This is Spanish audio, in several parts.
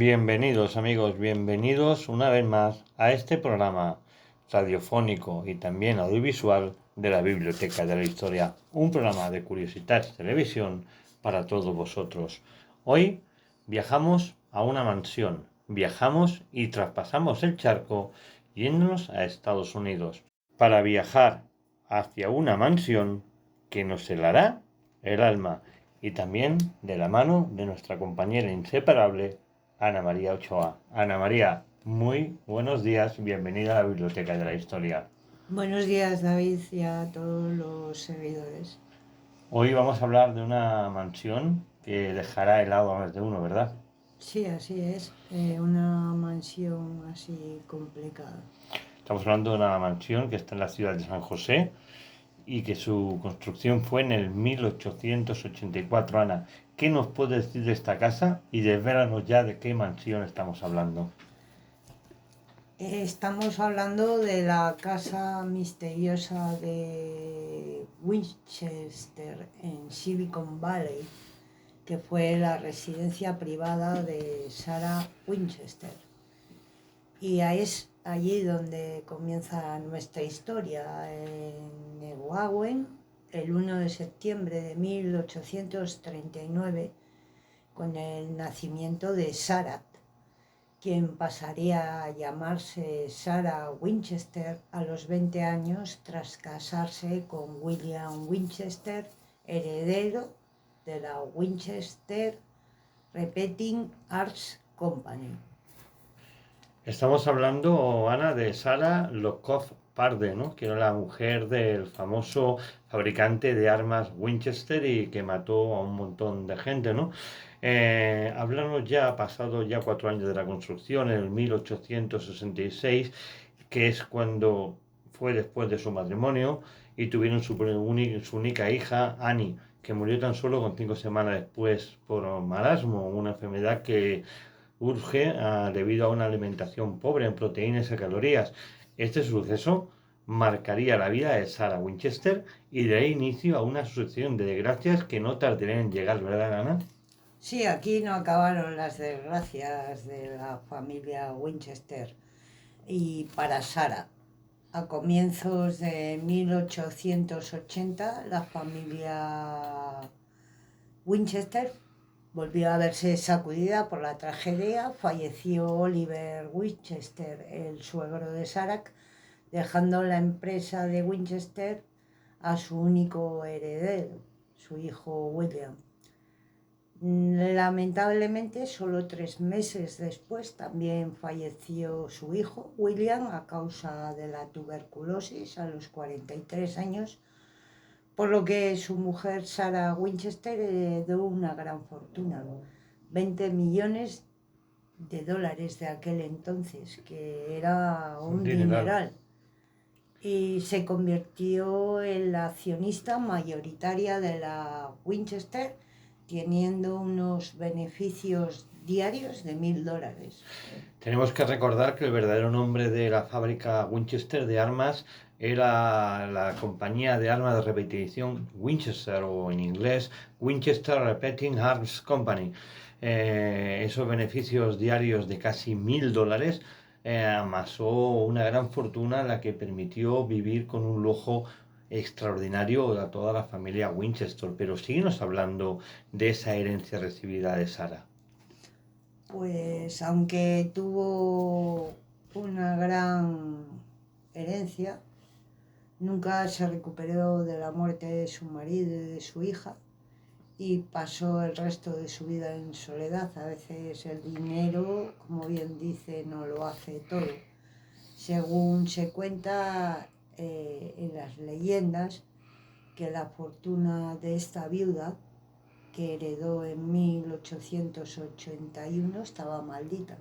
Bienvenidos amigos, bienvenidos una vez más a este programa radiofónico y también audiovisual de la Biblioteca de la Historia, un programa de Curiositats Televisión para todos vosotros. Hoy viajamos a una mansión, viajamos y traspasamos el charco yéndonos a Estados Unidos para viajar hacia una mansión que nos helará el alma y también de la mano de nuestra compañera inseparable Ana María Ochoa. Ana María, muy buenos días, bienvenida a la Biblioteca de la Historia. Buenos días, David, y a todos los seguidores. Hoy vamos a hablar de una mansión que dejará helado a más de uno, ¿verdad? Sí, así es, una mansión así complicada. Estamos hablando de una mansión que está en la ciudad de San José y que su construcción fue en el 1884. Ana, ¿qué nos puede decir de esta casa y desvélanos ya de qué mansión estamos hablando? Estamos hablando de la casa misteriosa de Winchester en Silicon Valley, que fue la residencia privada de Sarah Winchester. Y ahí es allí donde comienza nuestra historia, en Newark, el 1 de septiembre de 1839, con el nacimiento de Sarah, quien pasaría a llamarse Sarah Winchester a los 20 años tras casarse con William Winchester, heredero de la Winchester Repeating Arts Company. Estamos hablando, Ana, de Sarah Lockwood Parde, ¿no? Que era la mujer del famoso fabricante de armas Winchester y que mató a un montón de gente, ¿no? Háblanos ya, pasado ya 4 años de la construcción, en el 1866, que es cuando fue después de su matrimonio y tuvieron su única hija, Annie, que murió tan solo con 5 semanas después por marasmo, una enfermedad que urge debido a una alimentación pobre en proteínas y calorías. Este suceso marcaría la vida de Sarah Winchester y daría inicio a una sucesión de desgracias que no tardarían en llegar, ¿verdad, Ana? Sí, aquí no acabaron las desgracias de la familia Winchester. Y para Sarah, a comienzos de 1880, la familia Winchester volvió a verse sacudida por la tragedia. Falleció Oliver Winchester, el suegro de Sarah, dejando la empresa de Winchester a su único heredero, su hijo William. Lamentablemente, solo 3 meses después también falleció su hijo William a causa de la tuberculosis a los 43 años, por lo que su mujer Sarah Winchester heredó una gran fortuna, 20 millones de dólares de aquel entonces, que era Un un dineral. dineral, y se convirtió en la accionista mayoritaria de la Winchester, teniendo unos beneficios diarios de $1.000. Tenemos que recordar que el verdadero nombre de la fábrica Winchester de armas era la compañía de armas de repetición Winchester, o en inglés Winchester Repeating Arms Company. Esos beneficios diarios de casi $1.000 amasó una gran fortuna, la que permitió vivir con un lujo extraordinario a toda la familia Winchester. Pero síguenos hablando de esa herencia recibida de Sarah. Pues aunque tuvo una gran herencia, nunca se recuperó de la muerte de su marido y de su hija, y pasó el resto de su vida en soledad. A veces el dinero, como bien dice, no lo hace todo. Según se cuenta en las leyendas, que la fortuna de esta viuda, que heredó en 1881, estaba maldita.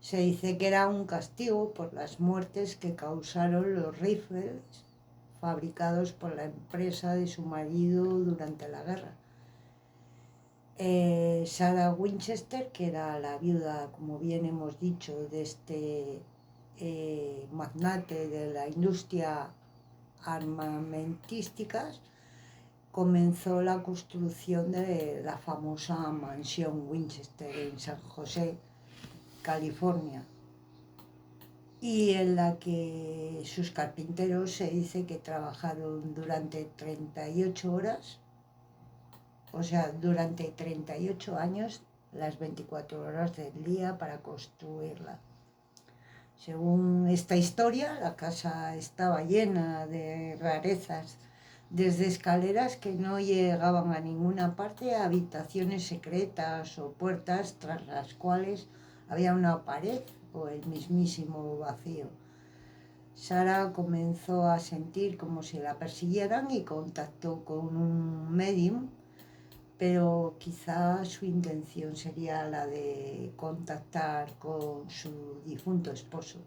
Se dice que era un castigo por las muertes que causaron los rifles fabricados por la empresa de su marido durante la guerra. Sarah Winchester, que era la viuda, como bien hemos dicho, de este magnate de la industria armamentística, comenzó la construcción de la famosa mansión Winchester en San José, California, y en la que sus carpinteros se dice que trabajaron durante 38 horas, o sea, durante 38 años, las 24 horas del día para construirla. Según esta historia, la casa estaba llena de rarezas, desde escaleras que no llegaban a ninguna parte a habitaciones secretas o puertas tras las cuales había una pared o el mismísimo vacío. Sara comenzó a sentir como si la persiguieran y contactó con un medium, pero quizá su intención sería la de contactar con su difunto esposo.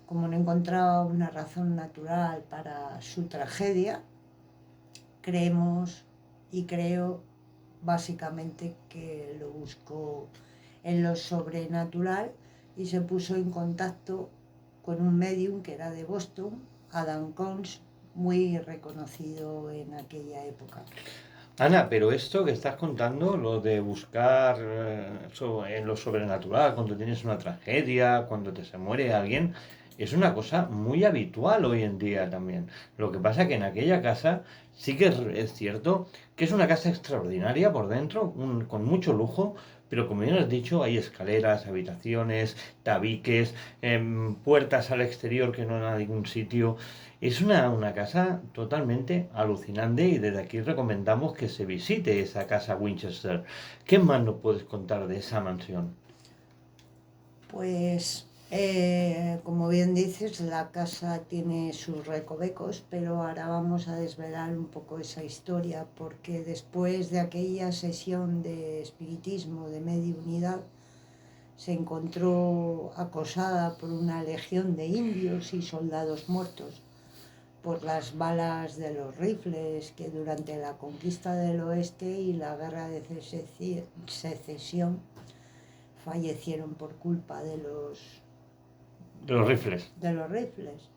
Como no encontraba una razón natural para su tragedia, creemos y creo básicamente que lo buscó en lo sobrenatural y se puso en contacto con un medium que era de Boston, Adam Coombs, muy reconocido en aquella época. Ana, pero esto que estás contando, lo de buscar en lo sobrenatural, cuando tienes una tragedia, cuando te se muere alguien, es una cosa muy habitual hoy en día también. Lo que pasa que en aquella casa sí que es cierto que es una casa extraordinaria por dentro, con mucho lujo, pero como bien has dicho, hay escaleras, habitaciones, tabiques, puertas al exterior que no hay a ningún sitio. Es una casa totalmente alucinante y desde aquí recomendamos que se visite esa casa Winchester. ¿Qué más nos puedes contar de esa mansión? Pues, como bien dices, la casa tiene sus recovecos, pero ahora vamos a desvelar un poco esa historia, porque después de aquella sesión de espiritismo, de mediunidad, se encontró acosada por una legión de indios y soldados muertos por las balas de los rifles que durante la conquista del oeste y la guerra de secesión fallecieron por culpa De los rifles. de los rifles.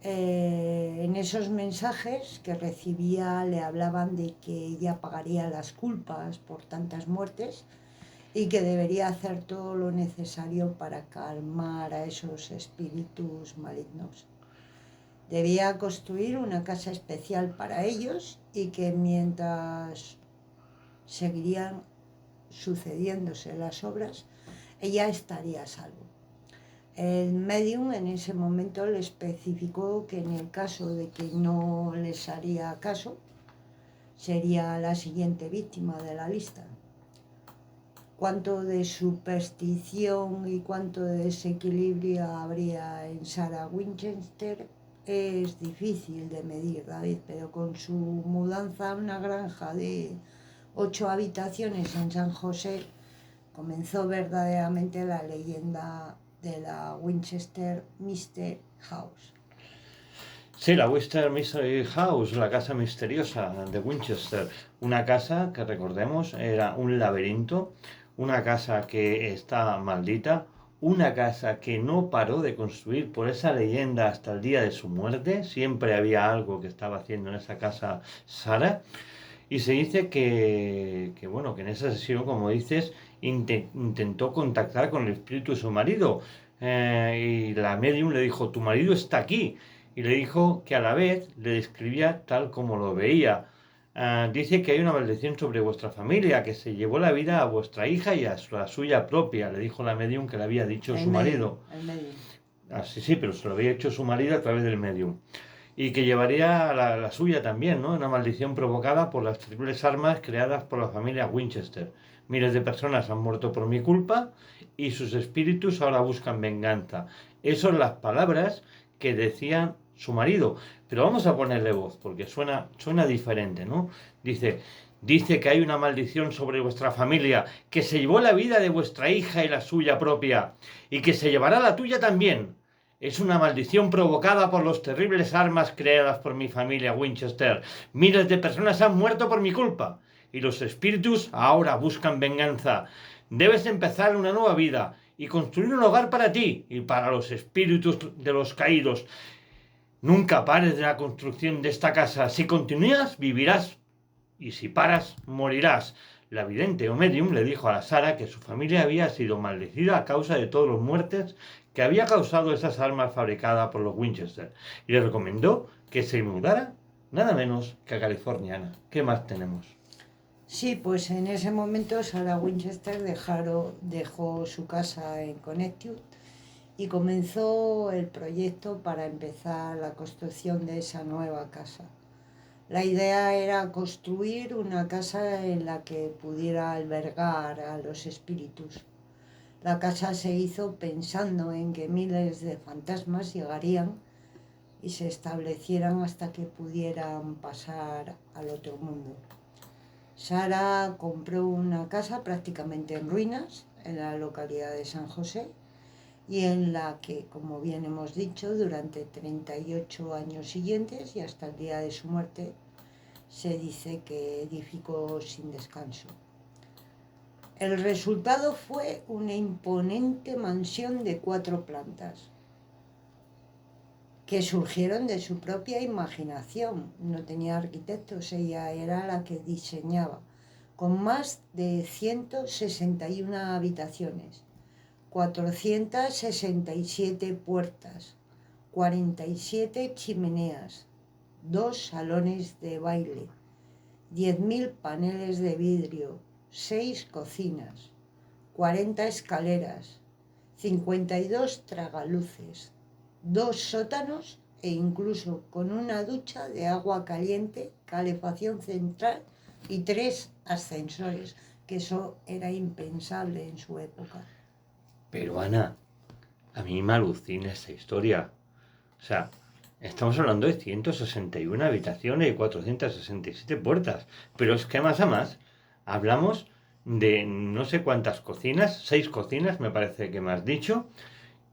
En esos mensajes que recibía le hablaban de que ella pagaría las culpas por tantas muertes y que debería hacer todo lo necesario para calmar a esos espíritus malignos. Debía construir una casa especial para ellos y que mientras seguirían sucediéndose las obras, ella estaría a salvo. El medium en ese momento le especificó que en el caso de que no les haría caso, sería la siguiente víctima de la lista. Cuánto de superstición y cuánto de desequilibrio habría en Sarah Winchester es difícil de medir, David, pero con su mudanza a una granja de 8 habitaciones en San José comenzó verdaderamente la leyenda de la Winchester Mystery House. Sí, la Winchester Mystery House, la casa misteriosa de Winchester. Una casa que recordemos era un laberinto, una casa que está maldita, una casa que no paró de construir por esa leyenda hasta el día de su muerte. Siempre había algo que estaba haciendo en esa casa Sara. Y se dice bueno, que en esa sesión, como dices, intentó contactar con el espíritu de su marido. Y la medium le dijo, tu marido está aquí. Y le dijo que a la vez le describía tal como lo veía. Dice que hay una maldición sobre vuestra familia, que se llevó la vida a vuestra hija y a la suya propia. Le dijo la medium que le había dicho su marido. El medium. Sí, pero se lo había hecho su marido a través del medium y que llevaría la suya también, ¿no? Una maldición provocada por las terribles armas creadas por la familia Winchester. Miles de personas han muerto por mi culpa y sus espíritus ahora buscan venganza. Esas son las palabras que decían su marido. Pero vamos a ponerle voz, porque suena diferente, ¿no? Dice que hay una maldición sobre vuestra familia, que se llevó la vida de vuestra hija y la suya propia, y que se llevará la tuya también. Es una maldición provocada por las terribles armas creadas por mi familia Winchester. Miles de personas han muerto por mi culpa y los espíritus ahora buscan venganza. Debes empezar una nueva vida y construir un hogar para ti y para los espíritus de los caídos. Nunca pares de la construcción de esta casa. Si continúas, vivirás y si paras, morirás. La vidente o medium le dijo a Sara que su familia había sido maldecida a causa de todas las muertes que había causado esas armas fabricadas por los Winchester y le recomendó que se mudara nada menos que a California. Ana, ¿qué más tenemos? Sí, pues en ese momento Sarah Winchester dejó su casa en Connecticut y comenzó el proyecto para empezar la construcción de esa nueva casa. La idea era construir una casa en la que pudiera albergar a los espíritus. La casa se hizo pensando en que miles de fantasmas llegarían y se establecieran hasta que pudieran pasar al otro mundo. Sara compró una casa prácticamente en ruinas en la localidad de San José y en la que, como bien hemos dicho, durante 38 años siguientes y hasta el día de su muerte, se dice que edificó sin descanso. El resultado fue una imponente mansión de 4 plantas que surgieron de su propia imaginación. No tenía arquitectos, ella era la que diseñaba, con más de 161 habitaciones, 467 puertas, 47 chimeneas, 2 salones de baile, 10.000 paneles de vidrio, 6 cocinas, 40 escaleras, 52 tragaluces, 2 sótanos e incluso con una ducha de agua caliente, calefacción central y 3 ascensores, que eso era impensable en su época. Pero Ana, a mí me alucina esta historia. O sea, estamos hablando de 161 habitaciones y 467 puertas. Pero es que más a más, hablamos de no sé cuántas cocinas, 6 cocinas me parece que me has dicho,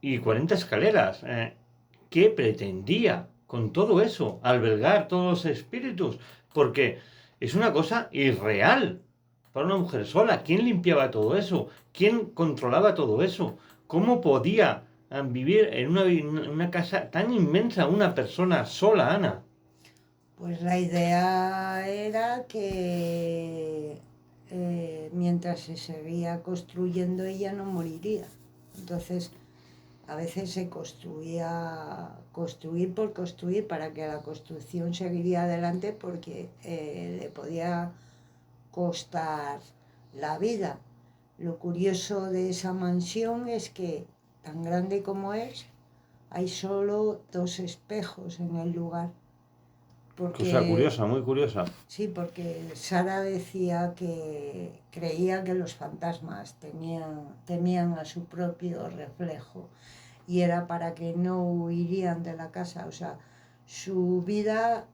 y 40 escaleras. ¿Qué pretendía con todo eso? Albergar todos los espíritus. Porque es una cosa irreal para una mujer sola. ¿Quién limpiaba todo eso? ¿Quién controlaba todo eso? ¿Cómo podía vivir en una casa tan inmensa una persona sola, Ana? Pues la idea era que mientras se seguía construyendo ella no moriría. Entonces a veces se construir por construir para que la construcción seguiría adelante porque le podía costar la vida. Lo curioso de esa mansión es que, tan grande como es, hay solo 2 espejos en el lugar. Cosa Porque, curiosa, muy curiosa. sí, porque Sara decía que creía que los fantasmas temían a su propio reflejo y era para que no huirían de la casa. O sea, su vida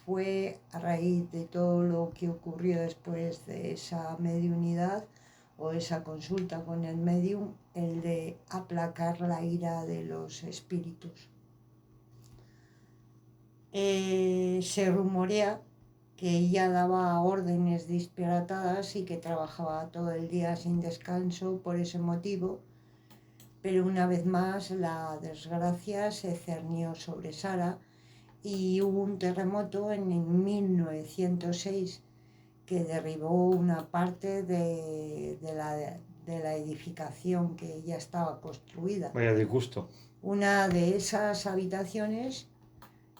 fue a raíz de todo lo que ocurrió después de esa mediunidad o esa consulta con el medium, el de aplacar la ira de los espíritus. Se rumorea que ella daba órdenes disparatadas y que trabajaba todo el día sin descanso por ese motivo, pero una vez más la desgracia se cernió sobre Sara y hubo un terremoto en 1906 que derribó una parte de la edificación que ya estaba construida. Vaya disgusto. Una de esas habitaciones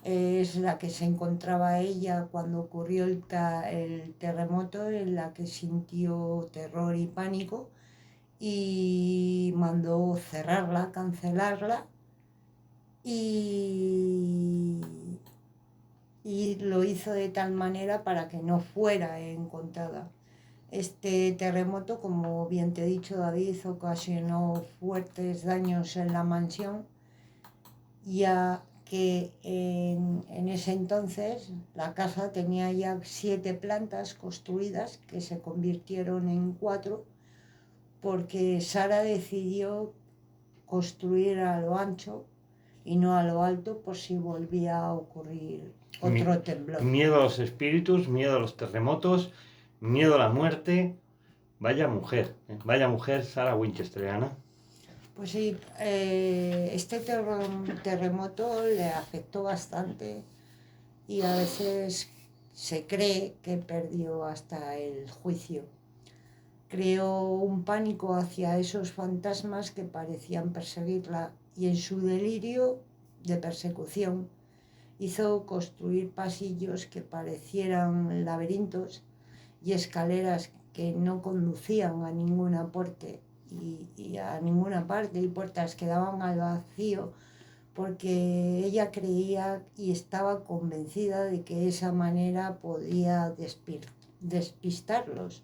es la que se encontraba ella cuando ocurrió el terremoto, en la que sintió terror y pánico y mandó cerrarla, cancelarla y, y lo hizo de tal manera para que no fuera encontrada. Este terremoto, como bien te he dicho, David, ocasionó fuertes daños en la mansión, ya que en ese entonces la casa tenía ya 7 plantas construidas que se convirtieron en 4 porque Sara decidió construir a lo ancho y no a lo alto por si volvía a ocurrir otro temblor. Miedo a los espíritus, miedo a los terremotos, miedo a la muerte. Vaya mujer Sarah Winchester, Ana. Pues sí, este terremoto le afectó bastante y a veces se cree que perdió hasta el juicio. creó un pánico hacia esos fantasmas que parecían perseguirla y en su delirio de persecución hizo construir pasillos que parecieran laberintos y escaleras que no conducían a ninguna y a ninguna parte y puertas que daban al vacío porque ella creía y estaba convencida de que esa manera podía despistarlos.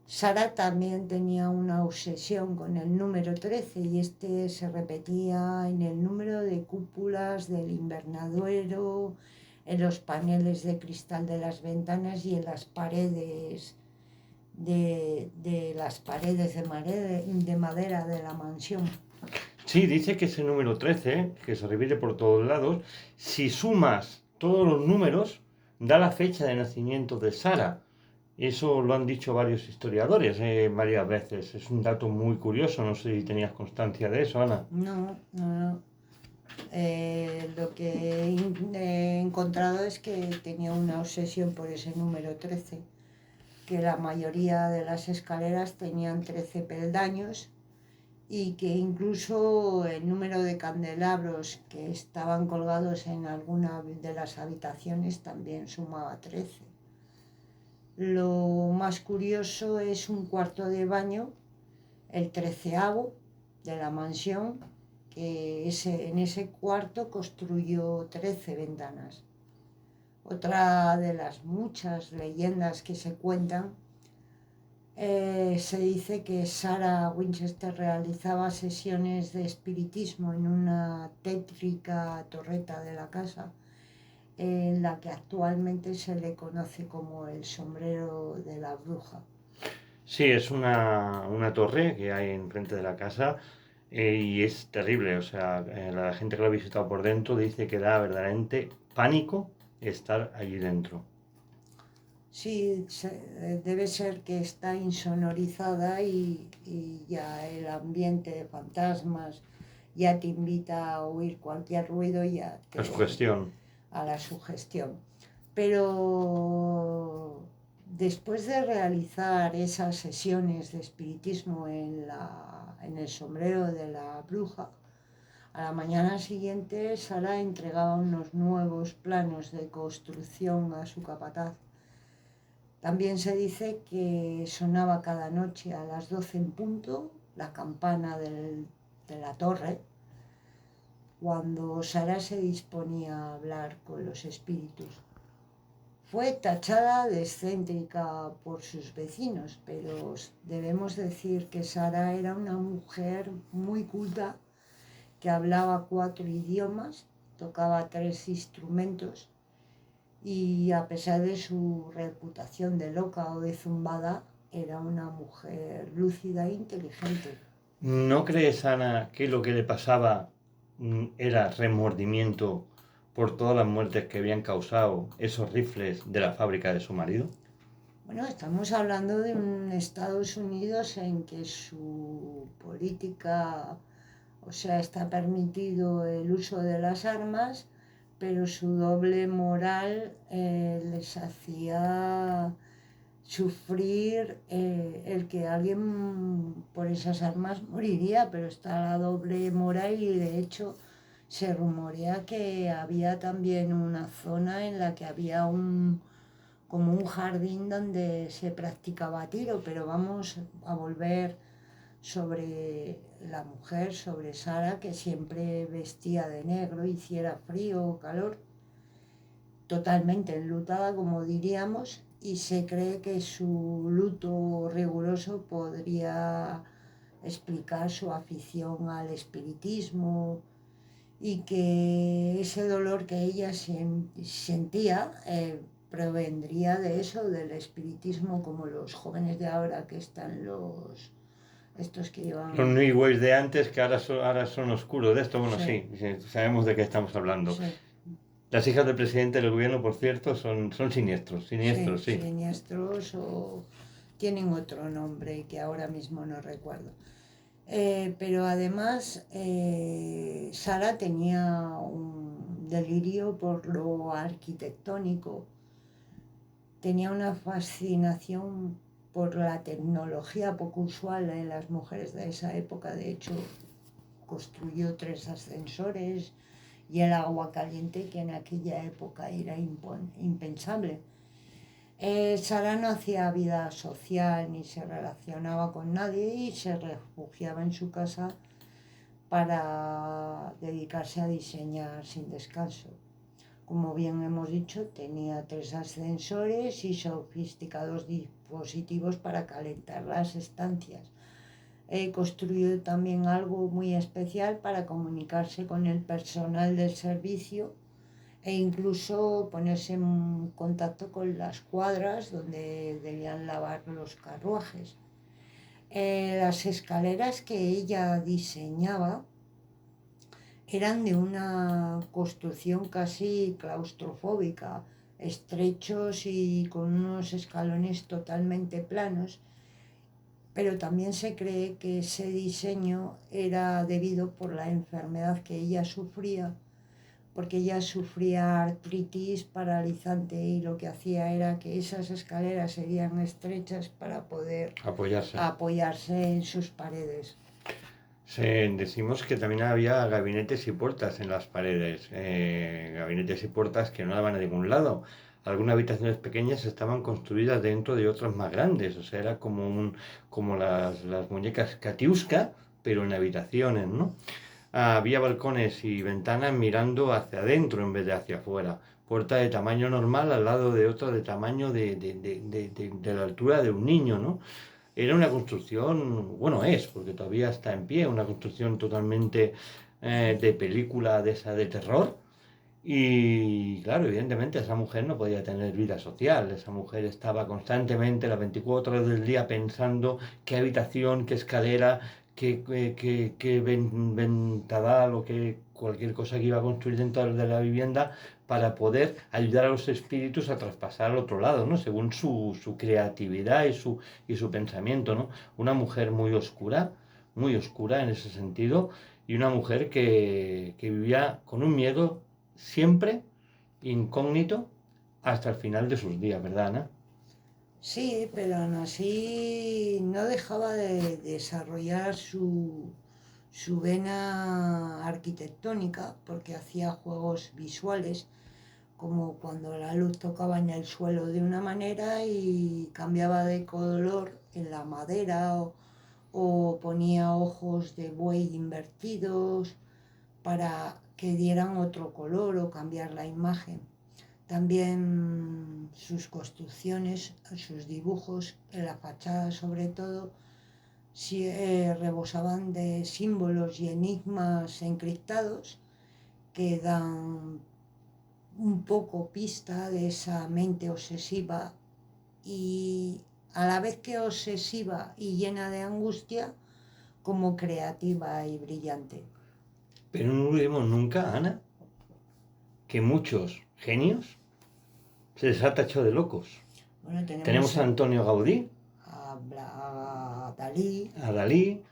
Sara también tenía una obsesión con el número 13 y este se repetía en el número de cúpulas del invernadero, en los paneles de cristal de las ventanas y en las paredes de madera de la mansión. Sí, dice que ese número 13, que se repite por todos lados, si sumas todos los números, da la fecha de nacimiento de Sara. Eso lo han dicho varios historiadores varias veces. Es un dato muy curioso. No sé si tenías constancia de eso, Ana. No, no, no. Lo que he encontrado es que tenía una obsesión por ese número 13, que la mayoría de las escaleras tenían 13 peldaños y que incluso el número de candelabros que estaban colgados en alguna de las habitaciones también sumaba 13. Lo más curioso es un cuarto de baño, el 13º de la mansión, que en ese cuarto construyó 13 ventanas. Otra de las muchas leyendas que se cuentan, se dice que Sarah Winchester realizaba sesiones de espiritismo en una tétrica torreta de la casa, en la que actualmente se le conoce como el sombrero de la bruja. Sí, es una torre que hay enfrente de la casa y es terrible. O sea, la gente que lo ha visitado por dentro dice que da verdaderamente pánico estar allí dentro. Sí, debe ser que está insonorizada y ya el ambiente de fantasmas ya te invita a oír cualquier ruido y ya La sugestión. a la sugestión. Pero después de realizar esas sesiones de espiritismo en el sombrero de la bruja, a la mañana siguiente Sara entregaba unos nuevos planos de construcción a su capataz. También se dice que sonaba cada noche a las 12 en punto la campana de la torre cuando Sara se disponía a hablar con los espíritus. Fue tachada de excéntrica por sus vecinos, pero debemos decir que Sara era una mujer muy culta que hablaba 4 idiomas, tocaba 3 instrumentos y a pesar de su reputación de loca o de zumbada, era una mujer lúcida e inteligente. ¿No crees, Ana, que lo que le pasaba era remordimiento por todas las muertes que habían causado esos rifles de la fábrica de su marido? Bueno, estamos hablando de un Estados Unidos en que su política, o sea, está permitido el uso de las armas, pero su doble moral les hacía sufrir el que alguien por esas armas moriría, pero está la doble moral y de hecho se rumorea que había también una zona en la que había como un jardín donde se practicaba tiro, pero vamos a volver sobre la mujer, sobre Sara, que siempre vestía de negro, hiciera frío o calor, totalmente enlutada, como diríamos, y se cree que su luto riguroso podría explicar su afición al espiritismo y que ese dolor que ella sentía provendría de eso, del espiritismo, como los jóvenes de ahora que están estos que llevan... Los New Ways de antes que ahora son oscuros. De esto, bueno, Sí, sí, sabemos de qué estamos hablando. sí, Las hijas del presidente del gobierno, por cierto, son siniestros, sí, siniestros, sí. siniestros o tienen otro nombre que ahora mismo no recuerdo. Pero además Sara tenía un delirio por lo arquitectónico, tenía una fascinación por la tecnología poco usual en las mujeres de esa época. De hecho, construyó 3 ascensores y el agua caliente, que en aquella época era impensable. Sara no hacía vida social ni se relacionaba con nadie y se refugiaba en su casa para dedicarse a diseñar sin descanso. Como bien hemos dicho, tenía 3 ascensores y sofisticados dispositivos para calentar las estancias. Construyó también algo muy especial para comunicarse con el personal del servicio e incluso ponerse en contacto con las cuadras donde debían lavar los carruajes. Las escaleras que ella diseñaba eran de una construcción casi claustrofóbica, estrechos y con unos escalones totalmente planos, pero también se cree que ese diseño era debido por la enfermedad que ella sufría, porque ella sufría artritis paralizante y lo que hacía era que esas escaleras serían estrechas para poder apoyarse en sus paredes. Decimos que también había gabinetes y puertas en las paredes, gabinetes y puertas que no daban a ningún lado. Algunas habitaciones pequeñas estaban construidas dentro de otras más grandes, o sea, era como las muñecas Katiuska, pero en habitaciones, ¿no? Había balcones y ventanas mirando hacia adentro en vez de hacia afuera. Puerta de tamaño normal al lado de otra de tamaño de la altura de un niño, ¿no? Era una construcción, bueno, porque todavía está en pie, una construcción totalmente de película de esa de terror. Y claro, evidentemente esa mujer no podía tener vida social, esa mujer estaba constantemente las 24 horas del día pensando qué habitación, qué escalera, qué ventadal o qué cualquier cosa que iba a construir dentro de la vivienda para poder ayudar a los espíritus a traspasar al otro lado, ¿no? Según su creatividad y su pensamiento, ¿no? Una mujer muy oscura en ese sentido, y una mujer que vivía con un miedo siempre incógnito hasta el final de sus días, ¿verdad, Ana? Sí, pero aún así no dejaba de desarrollar su vena arquitectónica porque hacía juegos visuales, como cuando la luz tocaba en el suelo de una manera y cambiaba de color en la madera, o ponía ojos de buey invertidos para que dieran otro color o cambiar la imagen. También sus construcciones, sus dibujos en la fachada sobre todo, rebosaban de símbolos y enigmas encriptados que dan un poco pista de esa mente obsesiva y a la vez que obsesiva y llena de angustia, como creativa y brillante. Pero no olvidemos nunca, Ana, que muchos genios se les ha tachado de locos. Bueno, Tenemos a Antonio Gaudí, a Dalí. a Dalí,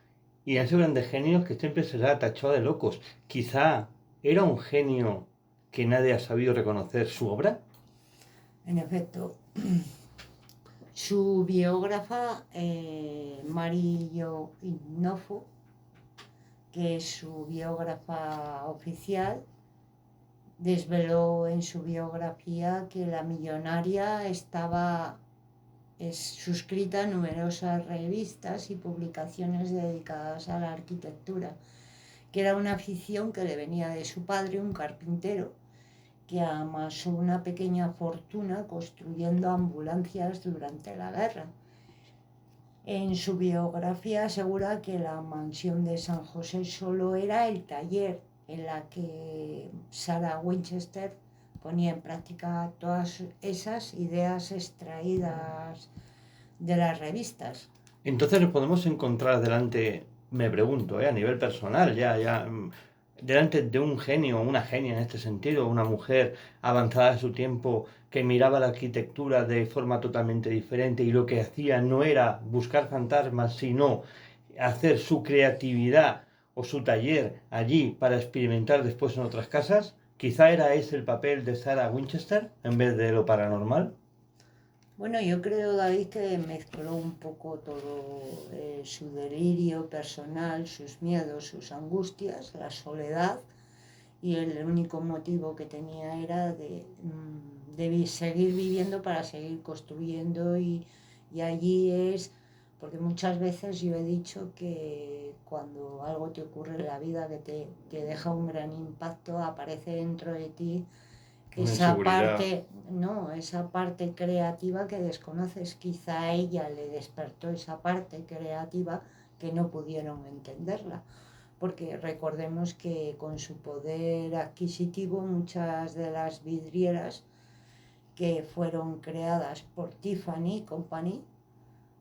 y han sido grandes genios que siempre se les ha tachado de locos. Quizá era un genio que nadie ha sabido reconocer su obra. En efecto, su biógrafa, Mario Innofo, que es su biógrafa oficial, desveló en su biografía que la millonaria estaba suscrita a numerosas revistas y publicaciones dedicadas a la arquitectura, que era una afición que le venía de su padre, un carpintero, que amasó una pequeña fortuna construyendo ambulancias durante la guerra. En su biografía asegura que la mansión de San José solo era el taller en la que Sarah Winchester ponía en práctica todas esas ideas extraídas de las revistas. Entonces nos podemos encontrar delante, me pregunto, a nivel personal, delante de un genio, una genia en este sentido, una mujer avanzada de su tiempo que miraba la arquitectura de forma totalmente diferente y lo que hacía no era buscar fantasmas, sino hacer su creatividad o su taller allí para experimentar después en otras casas. Quizá era ese el papel de Sarah Winchester en vez de lo paranormal. Bueno, yo creo, David, que mezcló un poco todo su delirio personal, sus miedos, sus angustias, la soledad, y el único motivo que tenía era de seguir viviendo para seguir construyendo y allí es, porque muchas veces yo he dicho que cuando algo te ocurre en la vida que deja un gran impacto, aparece dentro de ti Una esa inseguridad. parte, no, esa parte creativa que desconoces. Quizá a ella le despertó esa parte creativa que no pudieron entenderla, porque recordemos que con su poder adquisitivo muchas de las vidrieras que fueron creadas por Tiffany Company,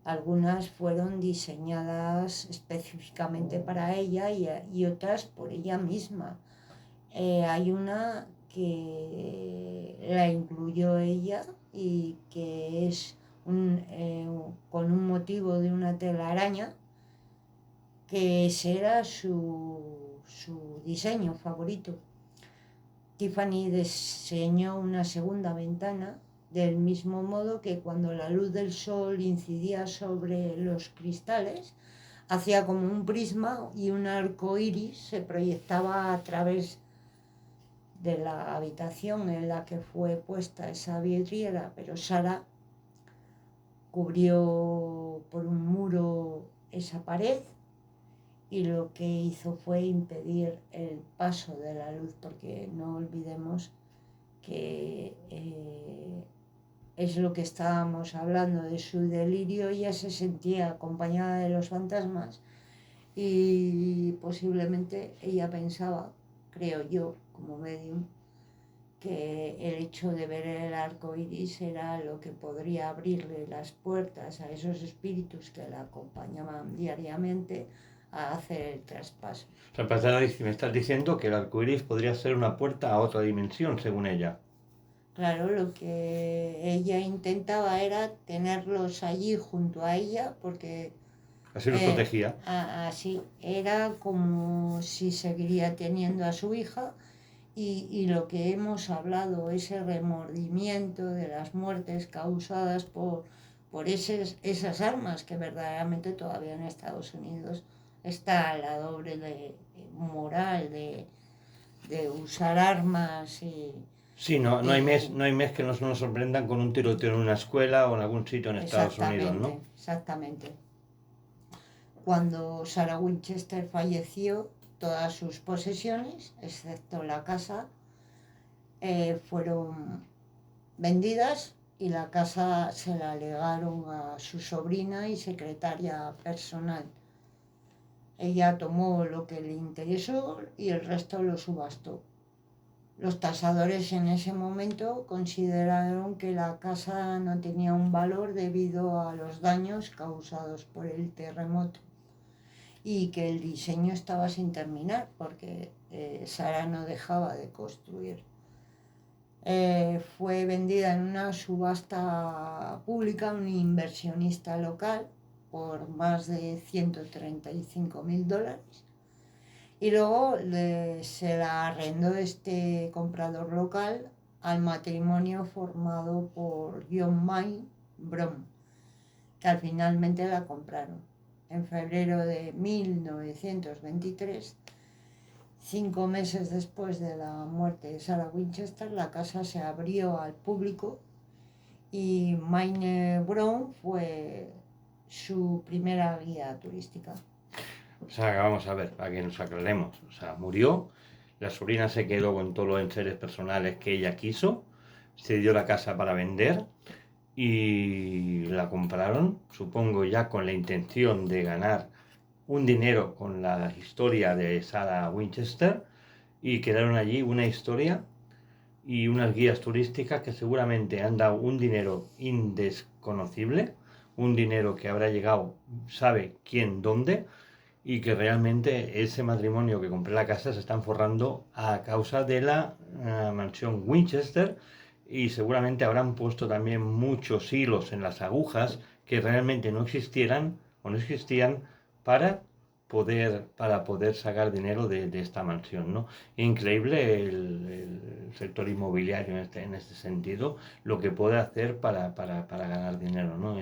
algunas fueron diseñadas específicamente para ella y otras por ella misma. Hay una que la incluyó ella y que es con un motivo de una telaraña, que ese era su diseño favorito. Tiffany diseñó una segunda ventana del mismo modo que cuando la luz del sol incidía sobre los cristales, hacía como un prisma y un arco iris se proyectaba a través de la habitación en la que fue puesta esa vidriera, pero Sara cubrió por un muro esa pared y lo que hizo fue impedir el paso de la luz, porque no olvidemos que es lo que estábamos hablando de su delirio. Ella se sentía acompañada de los fantasmas y posiblemente ella pensaba, creo yo, como medium, que el hecho de ver el arco iris era lo que podría abrirle las puertas a esos espíritus que la acompañaban diariamente a hacer el traspaso. O sea, me estás diciendo que el arco iris podría ser una puerta a otra dimensión, según ella. Claro, lo que ella intentaba era tenerlos allí junto a ella, porque Así los protegía. así era como si seguiría teniendo a su hija. Y lo que hemos hablado, ese remordimiento de las muertes causadas por esas armas, que verdaderamente todavía en Estados Unidos está la doble moral de usar armas Sí, no, y no hay mes que no nos sorprendan con un tiroteo en una escuela o en algún sitio en Estados Unidos, ¿no? exactamente, exactamente. Cuando Sarah Winchester falleció, todas sus posesiones, excepto la casa, fueron vendidas y la casa se la legaron a su sobrina y secretaria personal. Ella tomó lo que le interesó y el resto lo subastó. Los tasadores en ese momento consideraron que la casa no tenía un valor debido a los daños causados por el terremoto y que el diseño estaba sin terminar porque Sara no dejaba de construir. Fue vendida en una subasta pública a un inversionista local por más de $135.000 y luego se la arrendó este comprador local al matrimonio formado por John May Brom, que al finalmente la compraron. En febrero de 1923, 5 meses después de la muerte de Sarah Winchester, la casa se abrió al público y Mayne Brown fue su primera guía turística. O sea, vamos a ver, para que nos aclaremos. O sea, murió, la sobrina se quedó con todos los enseres personales que ella quiso, se dio la casa para vender y la compraron, supongo ya con la intención de ganar un dinero con la historia de Sarah Winchester, y quedaron allí una historia y unas guías turísticas que seguramente han dado un dinero indesconocible, un dinero que habrá llegado, sabe quién, dónde, y que realmente ese matrimonio que compré la casa se están forrando a causa de la mansión Winchester, y seguramente habrán puesto también muchos hilos en las agujas que realmente no existieran o no existían para para poder sacar dinero de esta mansión, ¿no? Increíble el sector inmobiliario en este sentido, lo que puede hacer para ganar dinero, ¿no?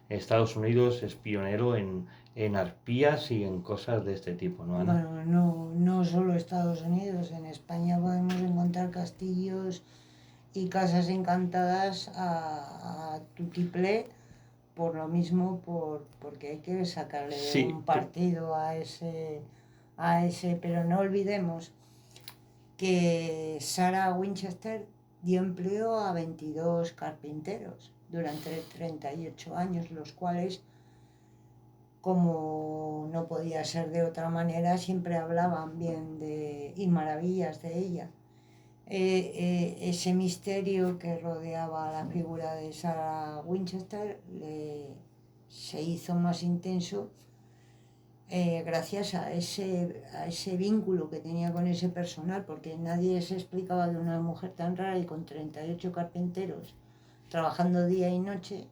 Estados Unidos es pionero en arpías y en cosas de este tipo, ¿no, Ana? Bueno, no, no solo Estados Unidos, en España podemos encontrar castillos y casas encantadas a tutiplé por lo mismo, porque hay que sacarle Sí, un partido a ese, pero no olvidemos que Sarah Winchester dio empleo a 22 carpinteros durante 38 años, los cuales, como no podía ser de otra manera, siempre hablaban bien y maravillas de ella. Ese misterio que rodeaba la figura de Sarah Winchester se hizo más intenso gracias a ese vínculo que tenía con ese personal, porque nadie se explicaba de una mujer tan rara y con 38 carpinteros trabajando día y noche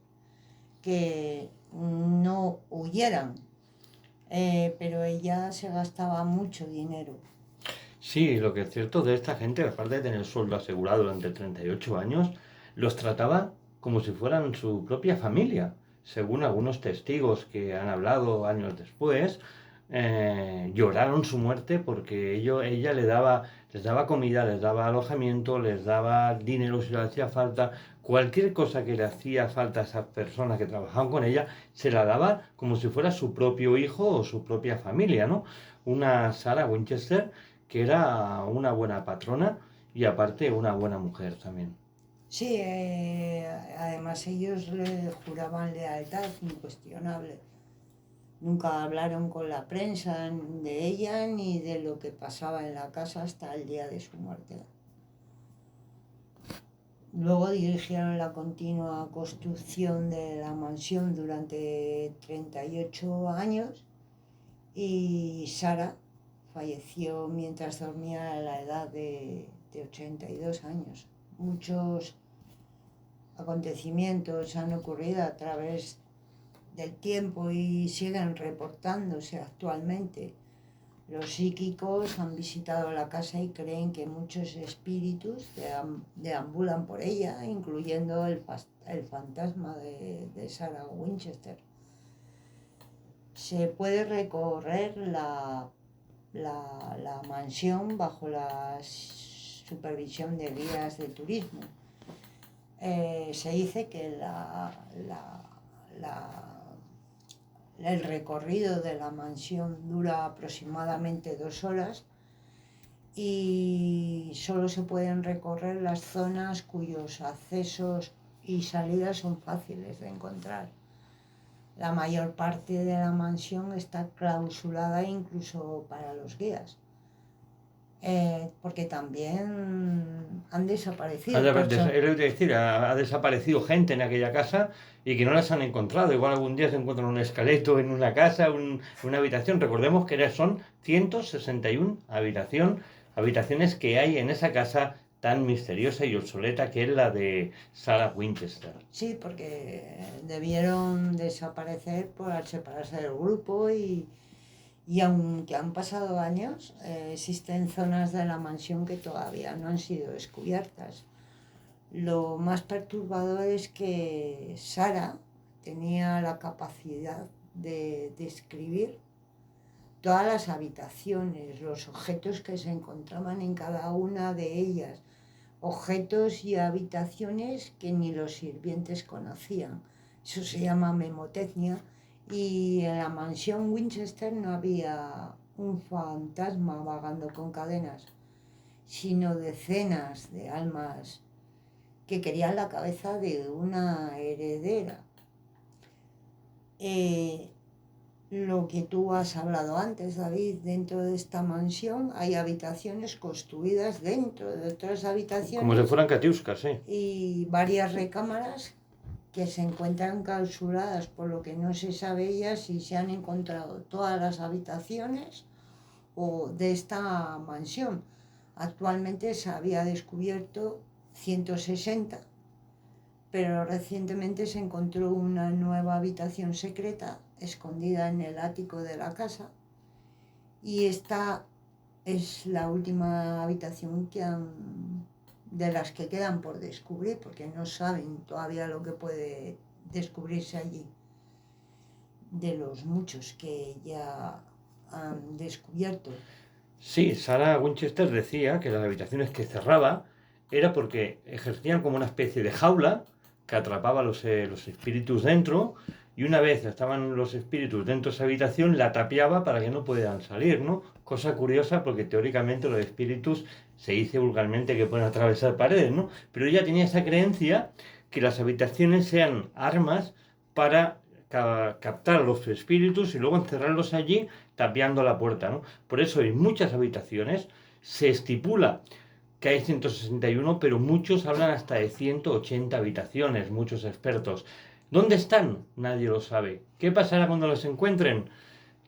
que no huyeran, pero ella se gastaba mucho dinero. sí, lo que es cierto de esta gente, aparte de tener sueldo asegurado durante 38 años, los trataba como si fueran su propia familia. Según algunos testigos que han hablado años después, lloraron su muerte porque ella les daba comida, les daba alojamiento, les daba dinero si le hacía falta. Cualquier cosa que le hacía falta a esas personas que trabajaban con ella, se la daba como si fuera su propio hijo o su propia familia, ¿no? Una Sarah Winchester que era una buena patrona y aparte una buena mujer también. Sí, además ellos le juraban lealtad incuestionable. Nunca hablaron con la prensa de ella ni de lo que pasaba en la casa hasta el día de su muerte. Luego dirigieron la continua construcción de la mansión durante 38 años y Sara falleció mientras dormía a la edad de 82 años. Muchos acontecimientos han ocurrido a través del tiempo y siguen reportándose actualmente. Los psíquicos han visitado la casa y creen que muchos espíritus deambulan por ella, incluyendo el fantasma de Sarah Winchester. Se puede recorrer la mansión bajo la supervisión de guías de turismo. Se dice que el recorrido de la mansión dura aproximadamente 2 horas y solo se pueden recorrer las zonas cuyos accesos y salidas son fáciles de encontrar. La mayor parte de la mansión está clausurada incluso para los guías, porque también han desaparecido personas. Es decir, ha desaparecido gente en aquella casa y que no las han encontrado. Igual algún día se encuentran un esqueleto en una casa, una habitación. Recordemos que son 161 habitaciones que hay en esa casa tan misteriosa y obsoleta que es la de Sarah Winchester. Sí, porque debieron desaparecer al separarse del grupo y aunque han pasado años, existen zonas de la mansión que todavía no han sido descubiertas. Lo más perturbador es que Sara tenía la capacidad de describir todas las habitaciones, los objetos que se encontraban en cada una de ellas, objetos y habitaciones que ni los sirvientes conocían. Eso se llama memotecnia. Y en la mansión Winchester no había un fantasma vagando con cadenas, sino decenas de almas que querían la cabeza de una heredera. Lo que tú has hablado antes, David, dentro de esta mansión hay habitaciones construidas dentro de otras habitaciones. Como si fueran catiuscas, sí. Y varias recámaras que se encuentran clausuradas, por lo que no se sabe ya si se han encontrado todas las habitaciones o de esta mansión. Actualmente se había descubierto 160, pero recientemente se encontró una nueva habitación secreta escondida en el ático de la casa Y esta es la última habitación de las que quedan por descubrir, porque no saben todavía lo que puede descubrirse allí, de los muchos que ya han descubierto. Sí, Sarah Winchester decía que las habitaciones que cerraba era porque ejercían como una especie de jaula que atrapaba los espíritus dentro, y una vez estaban los espíritus dentro de esa habitación la tapiaba para que no pudieran salir, ¿no? Cosa curiosa porque teóricamente los espíritus se dice vulgarmente que pueden atravesar paredes, ¿no? Pero ella tenía esa creencia que las habitaciones sean armas para captar los espíritus y luego encerrarlos allí tapiando la puerta, ¿no? Por eso en muchas habitaciones se estipula que hay 161, pero muchos hablan hasta de 180 habitaciones, muchos expertos. ¿Dónde están? Nadie lo sabe. ¿Qué pasará cuando los encuentren?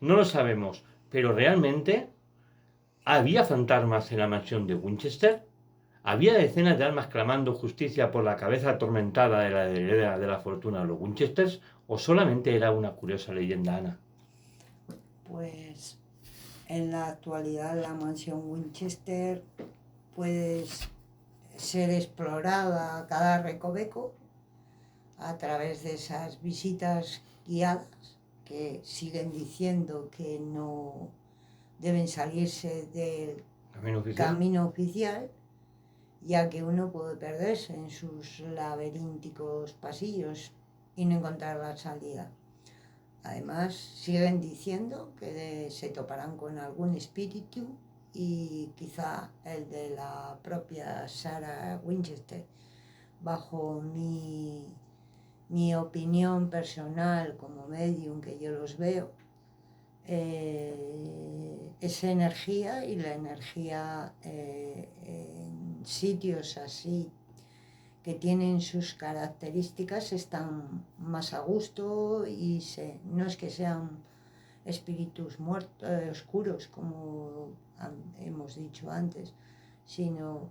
No lo sabemos, pero realmente había fantasmas en la mansión de Winchester. ¿Había decenas de almas clamando justicia por la cabeza atormentada de la heredera de la fortuna de los Winchesters? ¿O solamente era una curiosa leyenda, Ana? Pues en la actualidad la mansión Winchester puede ser explorada a cada recoveco a través de esas visitas guiadas que siguen diciendo que no deben salirse del camino oficial, ya que uno puede perderse en sus laberínticos pasillos y no encontrar la salida. Además, siguen diciendo que se toparán con algún espíritu, y quizá el de la propia Sarah Winchester. Bajo mi opinión personal como medium, que yo los veo, esa energía y la energía en sitios así que tienen sus características están más a gusto, y no es que sean espíritus muertos, oscuros, como hemos dicho antes, sino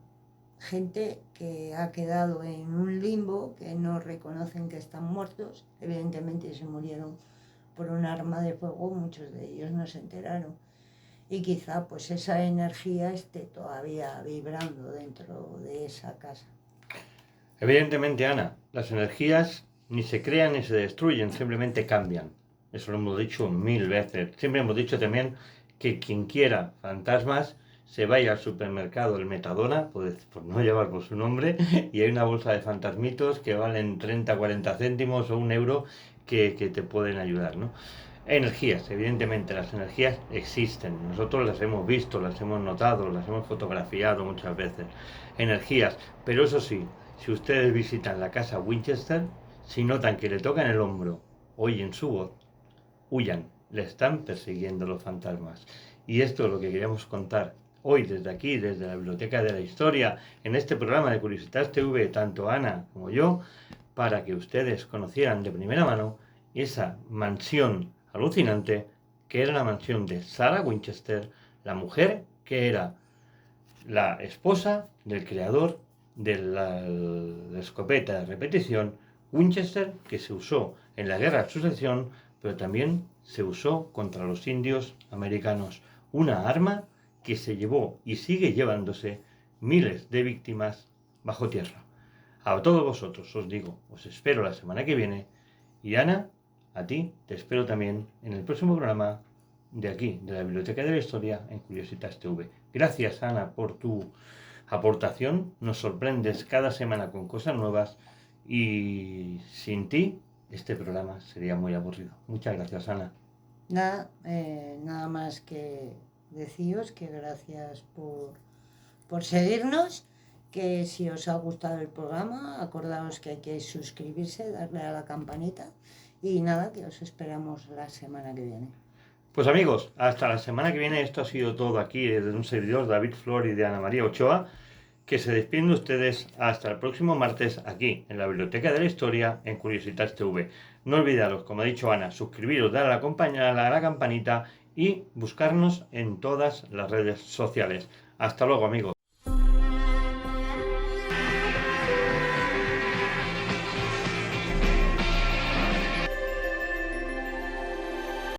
gente que ha quedado en un limbo, que no reconocen que están muertos. Evidentemente se murieron por un arma de fuego, muchos de ellos no se enteraron, y quizá pues esa energía esté todavía vibrando dentro de esa casa. Evidentemente, Ana, las energías ni se crean ni se destruyen, simplemente cambian. Eso lo hemos dicho 1000 veces. Siempre hemos dicho también que quien quiera fantasmas se vaya al supermercado El Metadona, por no llevar por su nombre, y hay una bolsa de fantasmitos que valen 30, 40 céntimos o €1 que te pueden ayudar, ¿no? Energías, evidentemente, las energías existen. Nosotros las hemos visto, las hemos notado, las hemos fotografiado muchas veces. Energías, pero eso sí, si ustedes visitan la casa Winchester, si notan que le tocan el hombro, oyen su voz, huyan, le están persiguiendo los fantasmas. Y esto es lo que queríamos contar hoy desde aquí, desde la Biblioteca de la Historia, en este programa de Curiositas TV, tanto Ana como yo, para que ustedes conocieran de primera mano esa mansión alucinante que era la mansión de Sarah Winchester, la mujer que era la esposa del creador de la escopeta de repetición Winchester, que se usó en la guerra de sucesión, pero también se usó contra los indios americanos. Una arma que se llevó y sigue llevándose miles de víctimas bajo tierra. A todos vosotros os digo, os espero la semana que viene, y Ana, a ti te espero también en el próximo programa de aquí, de la Biblioteca de la Historia, en Curiositas TV. Gracias, Ana, por tu aportación. Nos sorprendes cada semana con cosas nuevas, y sin ti este programa sería muy aburrido. Muchas gracias, Ana. Nada más que deciros que gracias por seguirnos, que si os ha gustado el programa, acordaos que hay que suscribirse, darle a la campanita, y nada, que os esperamos la semana que viene. Pues amigos, hasta la semana que viene. Esto ha sido todo aquí desde un servidor, David Flor, y de Ana María Ochoa, que se despiden de ustedes hasta el próximo martes aquí en la Biblioteca de la Historia en Curiositas TV. No olvidaros, como ha dicho Ana, suscribiros, dar a la campanita y buscarnos en todas las redes sociales. Hasta luego, amigos.